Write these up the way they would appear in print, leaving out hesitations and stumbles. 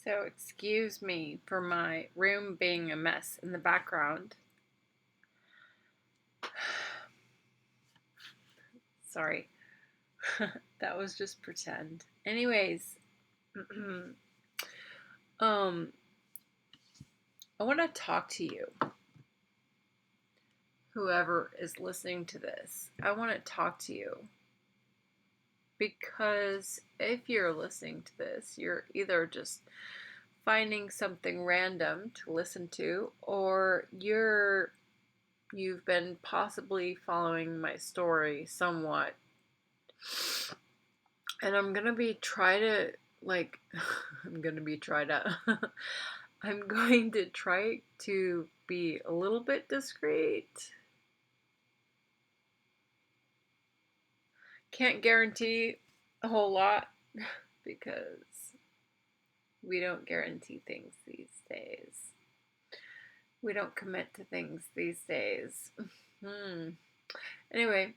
So, excuse me for my room being a mess in the background. Sorry. That was just pretend. Anyways, I want to talk to you. Whoever is listening to this, I want to talk to you. Because if you're listening to this, you're either just finding something random to listen to, or you've been possibly following my story somewhat. And I'm going to be try to I'm going to try to be a little bit discreet. Can't guarantee a whole lot because we don't guarantee things these days. We don't commit to things these days. Anyway,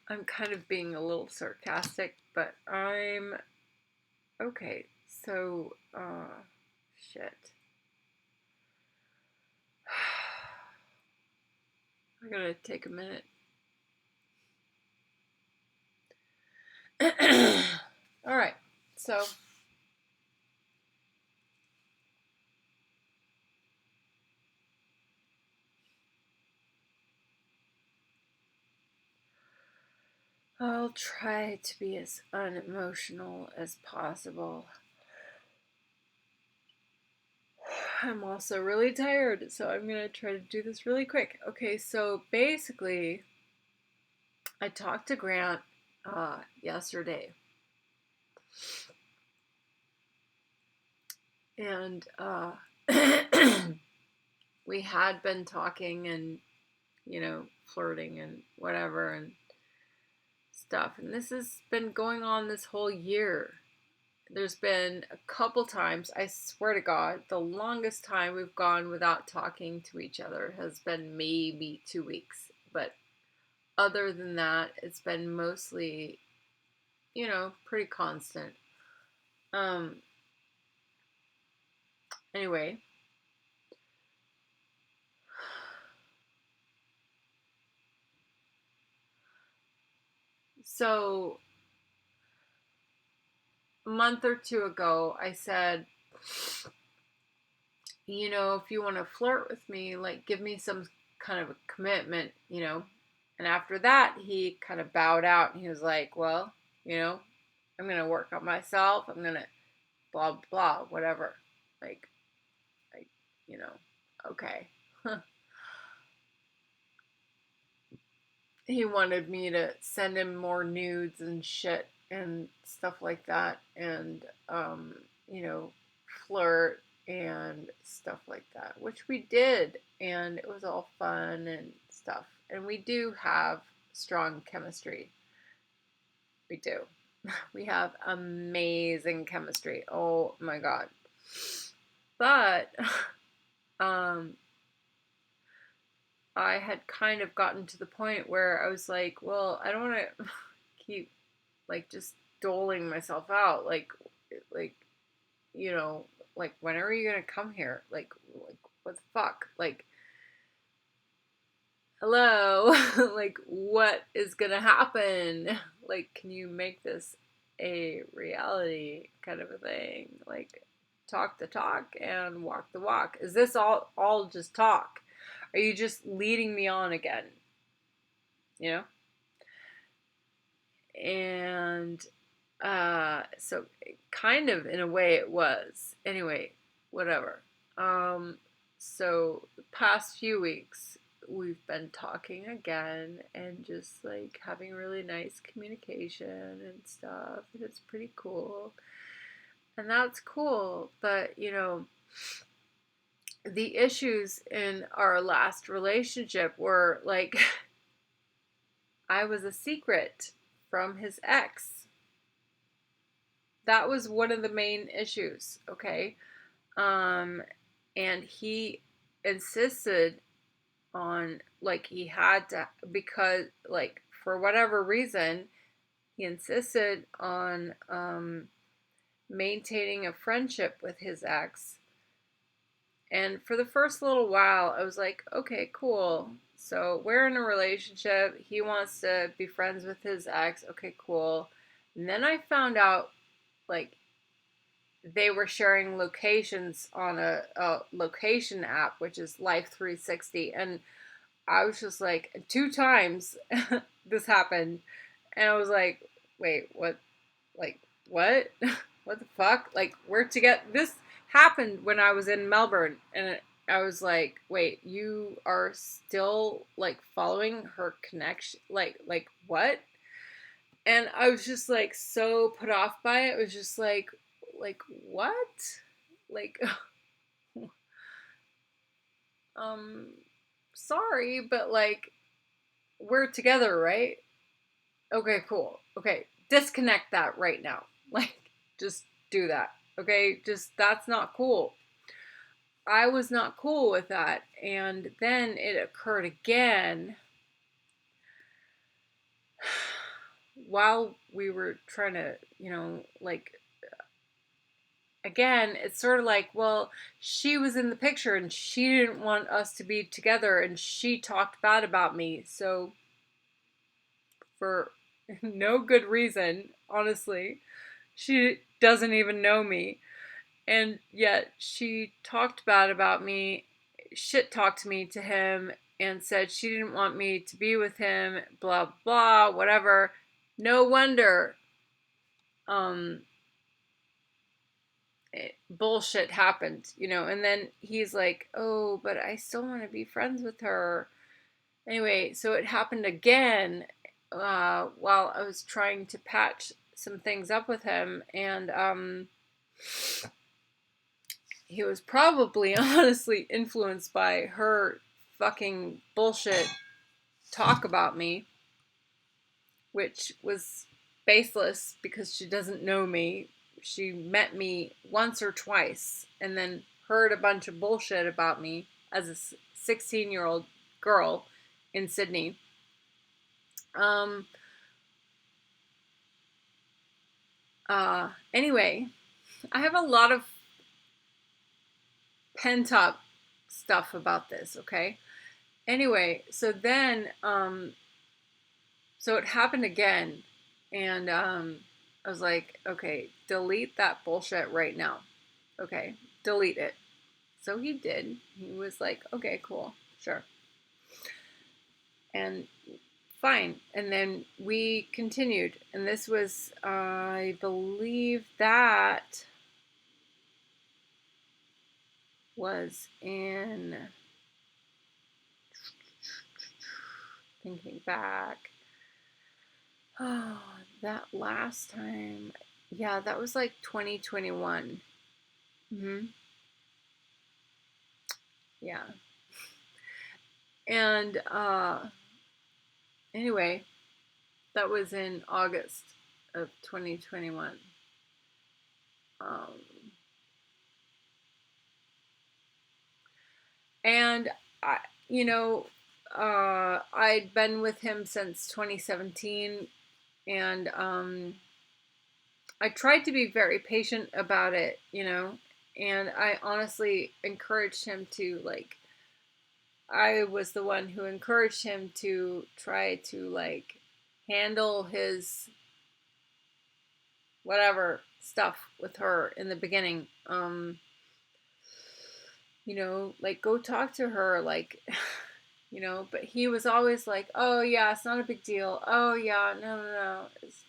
I'm kind of being a little sarcastic, but I'm okay. So, shit. I gotta take a minute. All right, so I'll try to be as unemotional as possible. I'm also really tired, so I'm gonna try to do this really quick. Okay, so basically, I talked to Grant yesterday, and we had been talking and flirting and whatever and stuff, and this has been going on this whole year. There's been a couple times, I swear to God, the longest time we've gone without talking to each other has been maybe 2 weeks. But other than that, it's been mostly, pretty constant. Anyway. So, a month or two ago, I said, if you want to flirt with me, give me some kind of a commitment, And after that, he kind of bowed out and he was like, well, I'm going to work on myself. I'm going to blah, blah, whatever. Like, okay. He wanted me to send him more nudes and shit and stuff like that. And, flirt and stuff like that, which we did. And it was all fun and stuff. And we do have strong chemistry. We do. We have amazing chemistry. Oh my God. But I had kind of gotten to the point where I was like, well, I don't want to keep just doling myself out. When are you going to come here? What the fuck? Hello? What is going to happen? Can you make this a reality kind of a thing? Talk the talk and walk the walk. Is this all just talk? Are you just leading me on again? And so kind of in a way it was. Anyway, whatever. So the past few weeks we've been talking again and just having really nice communication and stuff, and it's pretty cool. And that's cool, but the issues in our last relationship were I was a secret from his ex. That was one of the main issues, okay? And he insisted on, he had to, because, for whatever reason, he insisted on maintaining a friendship with his ex. And for the first little while, I was like, okay, cool. So we're in a relationship. He wants to be friends with his ex. Okay, cool. And then I found out, like, they were sharing locations on a location app, which is Life 360. And I was just like, 2 times this happened. And I was like, wait, what? Like, what? What the fuck? Like, we're together. This happened when I was in Melbourne. And I was like, wait, you are still, like, following her connection? Like, what? And I was just, like, so put off by it. It was just like, what? Like, um, sorry, but, like, we're together, right? Okay, cool. Okay, disconnect that right now. Like, just do that. Okay, just that's not cool. I was not cool with that. And then it occurred again while we were trying to, like, again, it's sort of like, well, she was in the picture and she didn't want us to be together and she talked bad about me. So, for no good reason, honestly, she doesn't even know me. And yet she talked bad about me, shit talked me to him, and said she didn't want me to be with him, blah, blah, whatever. No wonder bullshit happened, and then he's like, oh, but I still want to be friends with her. Anyway, so it happened again while I was trying to patch some things up with him, and he was probably honestly influenced by her fucking bullshit talk about me, which was baseless because she doesn't know me. She met me once or twice and then heard a bunch of bullshit about me as a 16-year-old girl in Sydney. Anyway, I have a lot of pent up stuff about this, okay? Anyway, so then, so it happened again, and I was like, okay, delete that bullshit right now. Okay, delete it. So he did. He was like, okay, cool, sure. And fine. And then we continued. And this was, I believe that was in, thinking back, oh, that last time, yeah, that was like 2021. Mm-hmm. Yeah. And anyway, that was in August of 2021. And I, I'd been with him since 2017, and I tried to be very patient about it, and I honestly encouraged him to, like, I was the one who encouraged him to try to, like, handle his whatever stuff with her in the beginning. Like, go talk to her, like, but he was always like, oh yeah, it's not a big deal. Oh yeah, no, no, no. It's,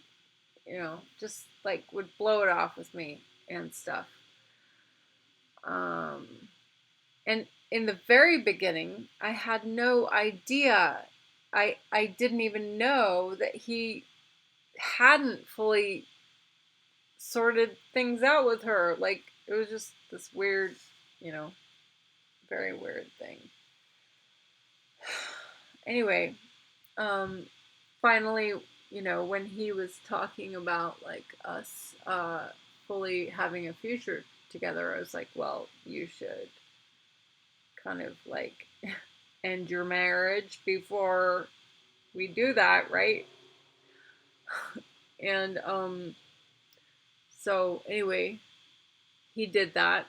just like would blow it off with me and stuff. And in the very beginning, I had no idea. I didn't even know that he hadn't fully sorted things out with her. Like, it was just this weird, very weird thing. Anyway, finally, when he was talking about, like, us fully having a future together, I was like, well, you should kind of, like, end your marriage before we do that, right? And So anyway, he did that.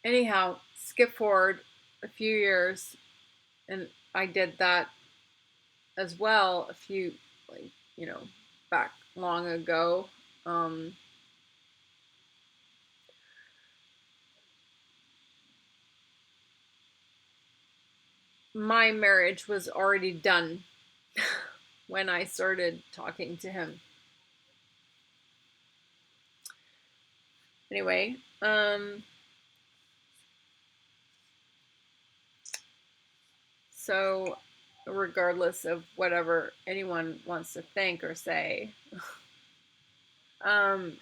Anyhow, skip forward a few years, and I did that as well a few, like, back long ago. My marriage was already done when I started talking to him. Anyway, so regardless of whatever anyone wants to think or say, um,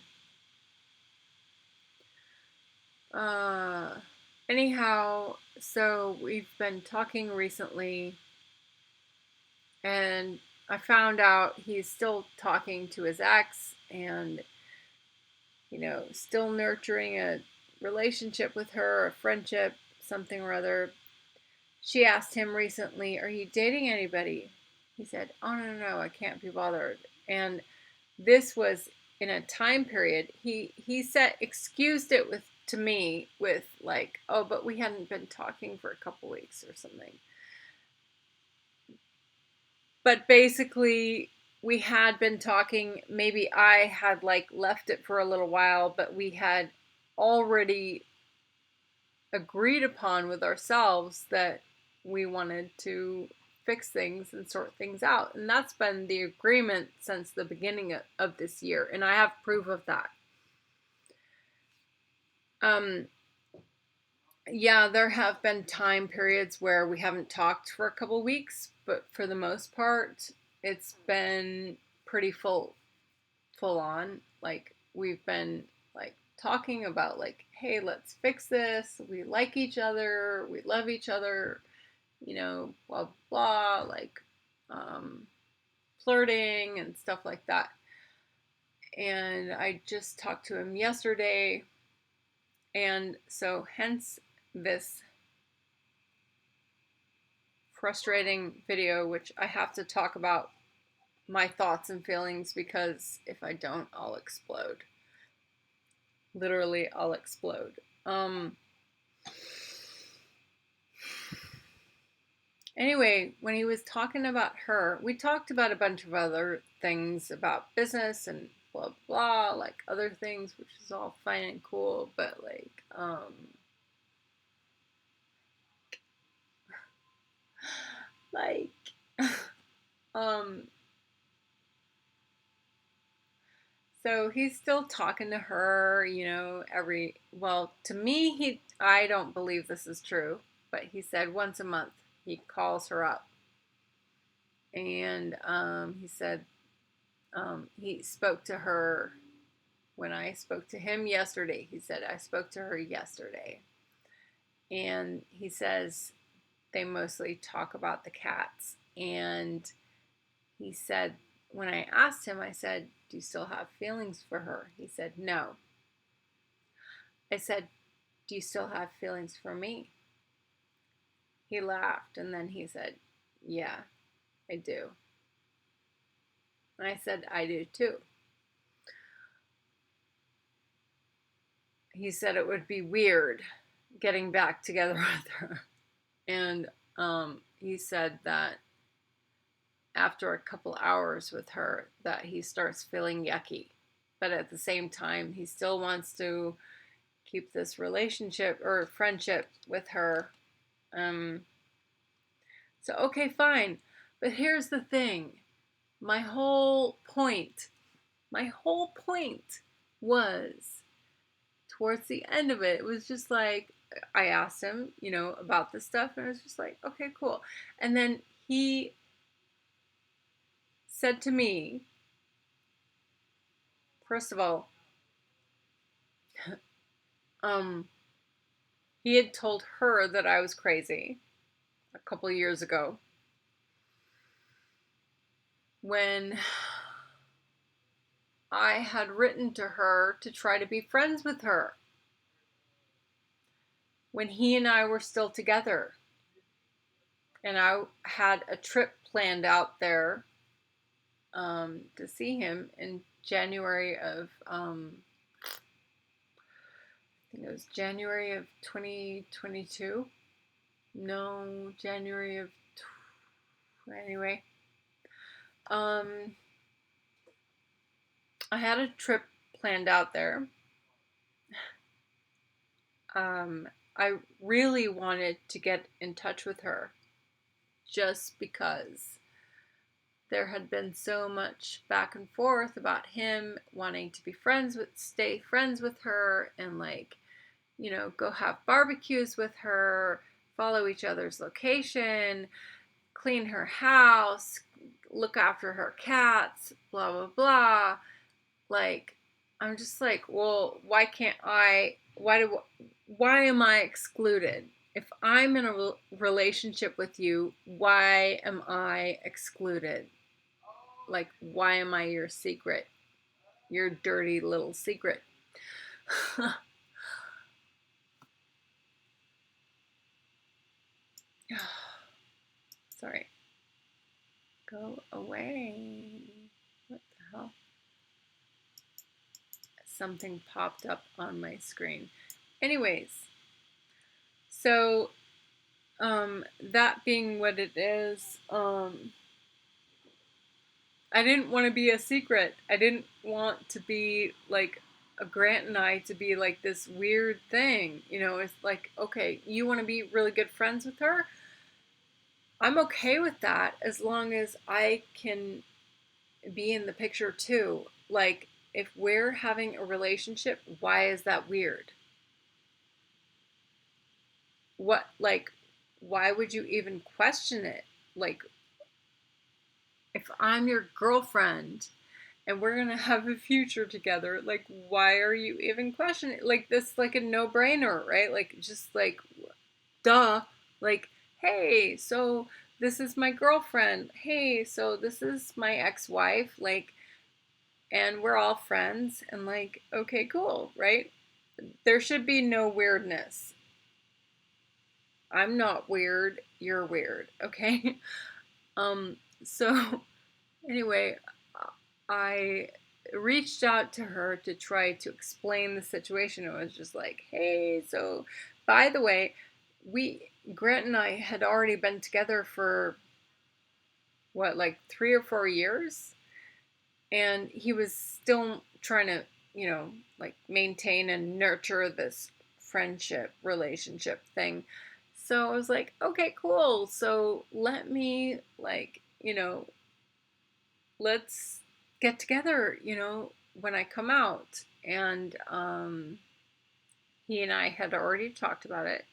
uh, anyhow, so we've been talking recently, and I found out he's still talking to his ex and, still nurturing a relationship with her, a friendship, something or other. She asked him recently, "Are you dating anybody?" He said, "Oh, no, I can't be bothered." And this was in a time period. He said, excused it to me with like, "Oh, but we hadn't been talking for a couple weeks or something." But basically, we had been talking. Maybe I had like left it for a little while, but we had already agreed upon with ourselves that we wanted to fix things and sort things out. And that's been the agreement since the beginning of this year. And I have proof of that. Yeah, there have been time periods where we haven't talked for a couple weeks, but for the most part, it's been pretty full on. Like, we've been like talking about like, hey, let's fix this. We like each other. We love each other. Blah blah, like flirting and stuff like that. And I just talked to him yesterday, and so hence this frustrating video, which I have to talk about my thoughts and feelings, because if I don't, I'll explode. Literally, I'll explode. Anyway, when he was talking about her, we talked about a bunch of other things about business and blah blah, like other things, which is all fine and cool, but like, like, um, so he's still talking to her, well, to me, I don't believe this is true, but he said once a month he calls her up. And he said he spoke to her when I spoke to him yesterday. He said, I spoke to her yesterday. And he says they mostly talk about the cats. And he said, when I asked him, I said, do you still have feelings for her? He said, no. I said, do you still have feelings for me? He laughed, and then he said, yeah, I do. And I said, I do too. He said it would be weird getting back together with her. And he said that after a couple hours with her that he starts feeling yucky. But at the same time, he still wants to keep this relationship or friendship with her. So, okay, fine. But here's the thing. My whole point was, towards the end of it, it was just like, I asked him, about this stuff, and I was just like, okay, cool. And then he said to me, first of all, he had told her that I was crazy a couple years ago when I had written to her to try to be friends with her when he and I were still together. And I had a trip planned out there to see him in January of I think it was January of 2022. No, January of anyway. I had a trip planned out there. I really wanted to get in touch with her just because there had been so much back and forth about him wanting to be stay friends with her, and like, go have barbecues with her, follow each other's location, clean her house, look after her cats, blah, blah, blah. Like, I'm just like, well, why am I excluded? If I'm in a relationship with you, why am I excluded? Like, why am I your secret? Your dirty little secret. Sorry. Go away. What the hell? Something popped up on my screen. Anyways, so that being what it is, I didn't want to be a secret. I didn't want to be like a Grant and I to be like this weird thing. It's like, okay, you want to be really good friends with her? I'm okay with that as long as I can be in the picture too. Like, if we're having a relationship, why is that weird? Why would you even question it? Like, if I'm your girlfriend and we're gonna have a future together, like, why are you even questioning it? Like, this, like a no-brainer, right? Like, just like, duh. Like, hey, so this is my girlfriend. Hey, so this is my ex-wife. Like, and we're all friends. And like, okay, cool, right? There should be no weirdness. I'm not weird. You're weird, okay? So anyway, I reached out to her to try to explain the situation. It was just like, hey, so by the way, Grant and I had already been together for what, like 3 or 4 years, and he was still trying to, like maintain and nurture this friendship relationship thing. So I was like, okay, cool. So let me, like, let's get together, when I come out. And he and I had already talked about it.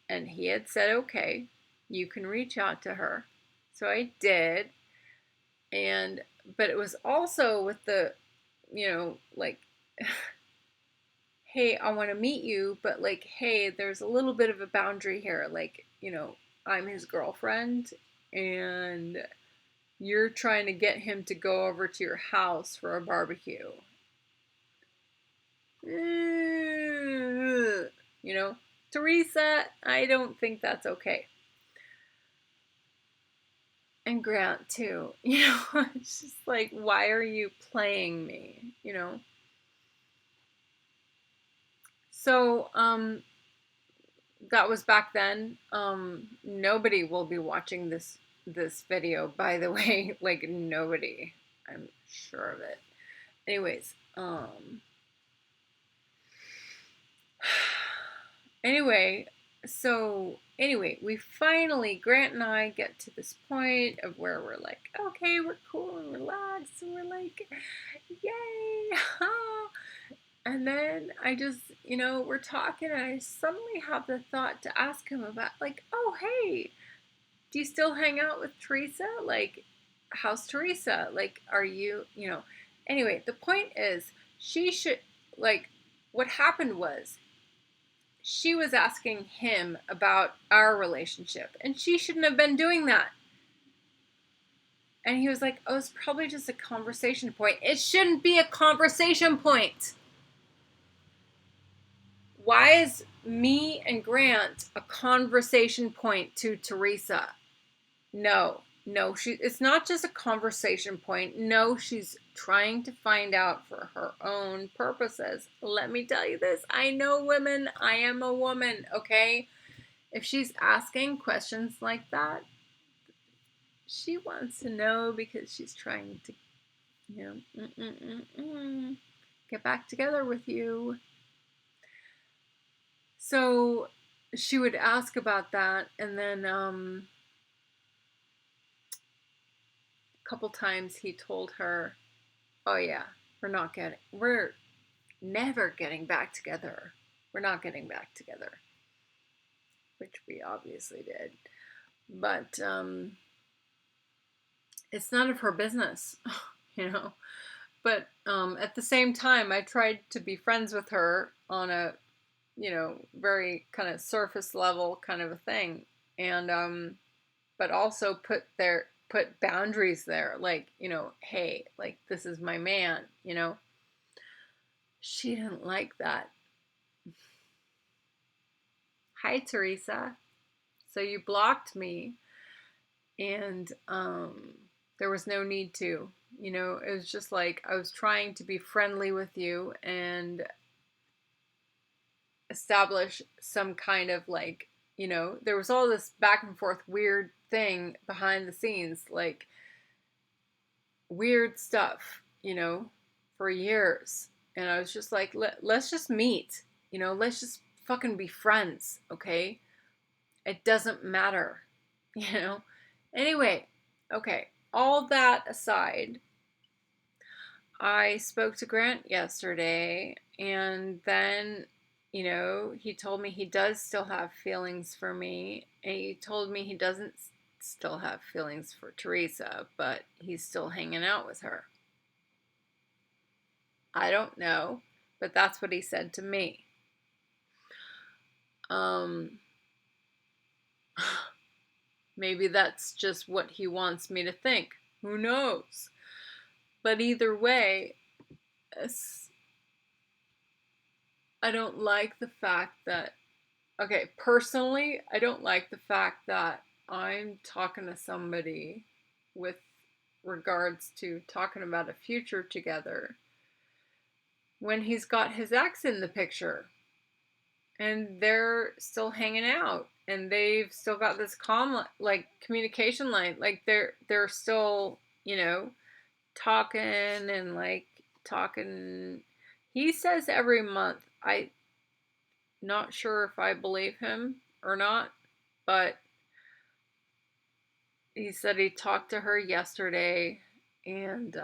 And he had said, okay, you can reach out to her. So I did. But it was also with the, like, hey, I want to meet you, but like, hey, there's a little bit of a boundary here. Like, I'm his girlfriend, and you're trying to get him to go over to your house for a barbecue. Theresa, I don't think that's okay. And Grant too. It's just like, why are you playing me? So, that was back then. Nobody will be watching this video, by the way. Like, nobody. I'm sure of it. Anyways, anyway, we finally, Grant and I, get to this point of where we're like, okay, we're cool and relaxed, and we're like, yay, and then I just, we're talking, and I suddenly have the thought to ask him about, like, oh, hey, do you still hang out with Theresa? Like, how's Theresa? Like, are you, anyway, the point is, she should, like, what happened was, she was asking him about our relationship, and she shouldn't have been doing that. And he was like, oh, it's probably just a conversation point. It shouldn't be a conversation point. Why is me and Grant a conversation point to Theresa? No. No, it's not just a conversation point. No, she's trying to find out for her own purposes. Let me tell you this. I know women. I am a woman, okay? If she's asking questions like that, she wants to know because she's trying to, get back together with you. So she would ask about that, and then a couple times he told her, oh yeah, we're never getting back together. We're not getting back together, which we obviously did. But it's none of her business, you know. But at the same time, I tried to be friends with her on a, very kind of surface level kind of a thing. And but also put boundaries there, like, hey, like, this is my man, She didn't like that. Hi, Theresa. So you blocked me, and there was no need to. It was just like I was trying to be friendly with you and establish some kind of, like, there was all this back and forth weird thing behind the scenes, like weird stuff, for years. And I was just like, let's just meet, let's just fucking be friends, okay? It doesn't matter, you know? Anyway, okay, all that aside, I spoke to Grant yesterday, and then, he told me he does still have feelings for me, and he told me he doesn't still have feelings for Theresa, but he's still hanging out with her. I don't know, but that's what he said to me. Maybe that's just what he wants me to think. Who knows? But either way, I don't like the fact that, okay, personally, I don't like the fact that I'm talking to somebody with regards to talking about a future together when he's got his ex in the picture and they're still hanging out and they've still got this communication line, like they're still, talking and talking. He says every month. I not sure if I believe him or not, but he said he talked to her yesterday, and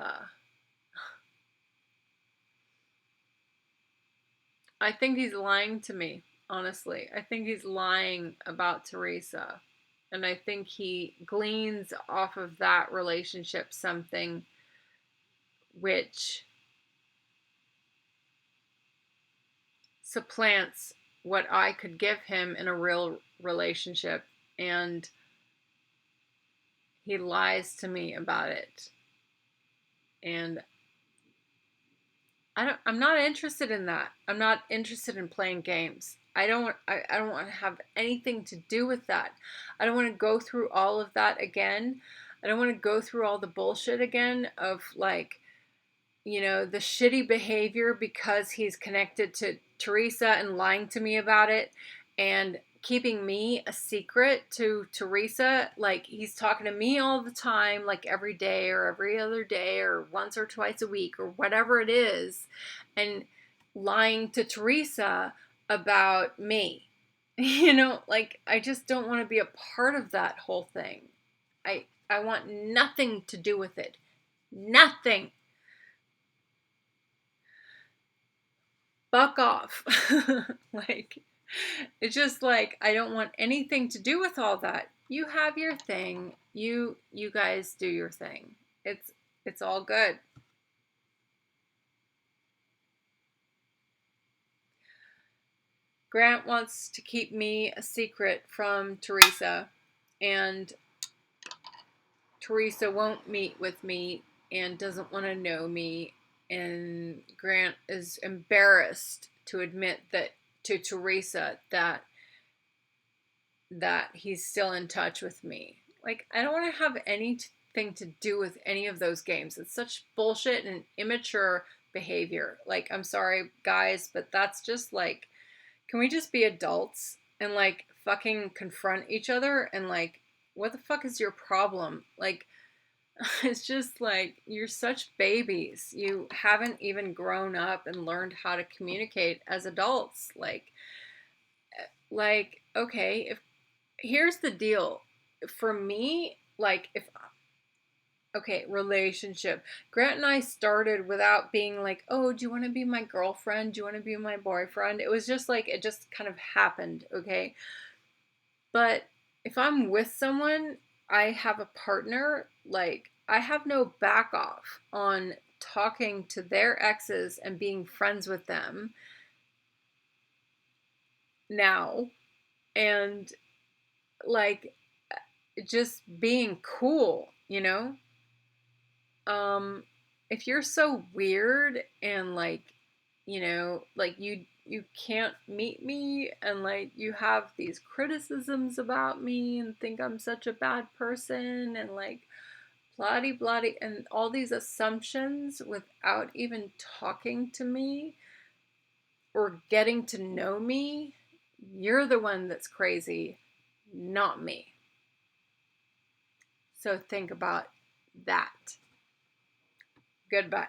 I think he's lying to me, honestly. I think he's lying about Theresa. And I think he gleans off of that relationship something which supplants what I could give him in a real relationship. And he lies to me about it. And I'm not interested in that. I'm not interested in playing games. I don't want to have anything to do with that. I don't want to go through all of that again. I don't want to go through all the bullshit again of, like, the shitty behavior because he's connected to Theresa and lying to me about it and keeping me a secret to Theresa. Like, he's talking to me all the time, like every day or every other day or once or twice a week or whatever it is, and lying to Theresa about me. Like, I just don't want to be a part of that whole thing. I want nothing to do with it. Nothing. Fuck off. Like, it's just like, I don't want anything to do with all that. You have your thing. You guys do your thing. It's all good. Grant wants to keep me a secret from Theresa, and Theresa won't meet with me and doesn't want to know me, and Grant is embarrassed to admit that to Theresa that he's still in touch with me. Like, I don't want to have anything to do with any of those games. It's such bullshit and immature behavior. Like, I'm sorry, guys, but that's just like, can we just be adults and like fucking confront each other and like, what the fuck is your problem? Like, it's just like, you're such babies. You haven't even grown up and learned how to communicate as adults. Okay, if here's the deal. For me, like, if okay, relationship. Grant and I started without being like, oh, do you want to be my girlfriend? Do you want to be my boyfriend? It was just like, it just kind of happened, okay? But if I'm with someone, I have a partner, like, I have no back off on talking to their exes and being friends with them now. And like, just being cool, you know? um if you're so weird and like, like you can't meet me and like you have these criticisms about me and think I'm such a bad person and like bloody bloody and all these assumptions without even talking to me or getting to know me, you're the one that's crazy, not me. So think about that. Goodbye.